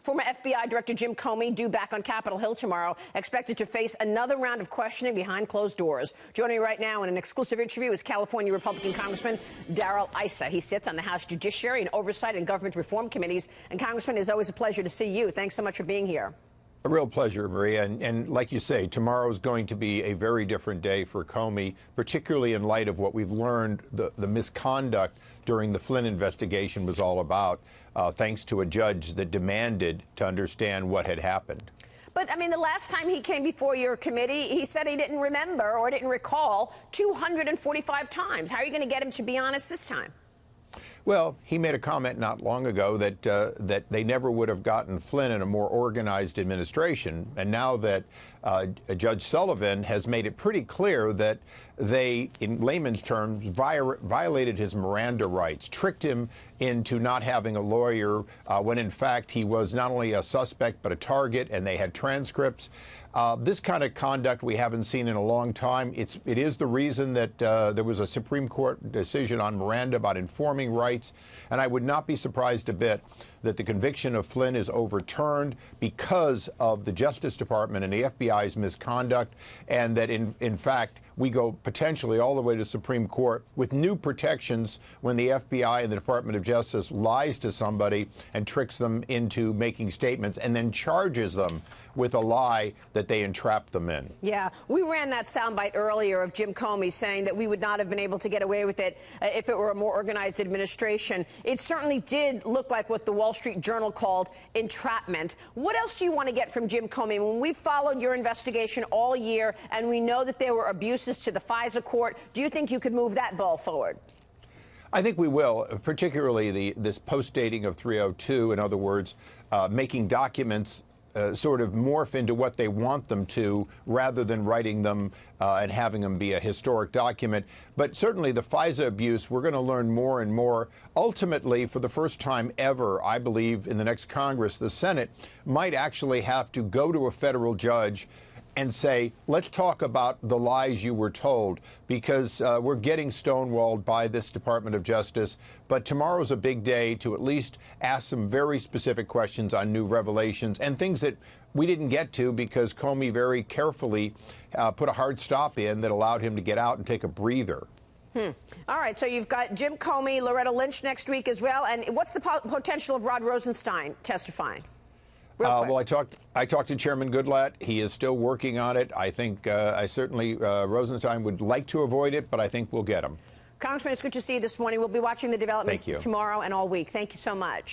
Former FBI Director Jim Comey due back on Capitol Hill tomorrow, expected to face another round of questioning behind closed doors. Joining me right now in an exclusive interview is California Republican Congressman Darrell Issa. He sits on the House Judiciary and Oversight and Government Reform Committees. And Congressman, it's always a pleasure to see you. Thanks so much for being here. A real pleasure, Maria. And like you say, tomorrow is going to be a very different day for Comey, particularly in light of what we've learned the misconduct during the Flynn investigation was all about, thanks to a judge that demanded to understand what had happened. But, I mean, the last time he came before your committee, he said he didn't remember or didn't recall 245 times. How are you going to get him to be honest this time? Well, he made a comment not long ago that they never would have gotten Flynn in a more organized administration. And now that Judge Sullivan has made it pretty clear that they, in layman's terms, violated his Miranda rights, tricked him into not having a lawyer when, in fact, he was not only a suspect but a target, and they had transcripts. This kind of conduct we haven't seen in a long time. It is the reason that there was a Supreme Court decision on Miranda about informing rights, and I would not be surprised a bit that the conviction of Flynn is overturned because of the Justice Department and the FBI's misconduct, and that in fact we go potentially all the way to Supreme Court with new protections when the FBI and the Department of Justice lies to somebody and tricks them into making statements and then charges them with a lie that they entrapped them in. Yeah, we ran that soundbite earlier of Jim Comey saying that we would not have been able to get away with it if it were a more organized administration. It certainly did look like what the Wall Street Journal called entrapment. What else do you want to get from Jim Comey? When we followed your investigation all year and we know that there were abuses to the FISA court, do you think you could move that ball forward? I think we will, particularly this post-dating of 302, in other words, making documents sort of morph into what they want them to rather than writing them and having them be a historic document. But certainly the FISA abuse, we're going to learn more and more. Ultimately, for the first time ever, I believe, in the next Congress, the Senate might actually have to go to a federal judge and say, let's talk about the lies you were told, because we're getting stonewalled by this Department of Justice. But tomorrow's a big day to at least ask some very specific questions on new revelations and things that we didn't get to because Comey very carefully put a hard stop in that allowed him to get out and take a breather. All right, so you've got Jim Comey, Loretta Lynch next week as well. And what's the potential of Rod Rosenstein testifying? Well, I talked to Chairman Goodlatte. He is still working on it. I think certainly Rosenstein would like to avoid it, but I think we'll get him. Congressman, it's good to see you this morning. We'll be watching the developments tomorrow and all week. Thank you so much.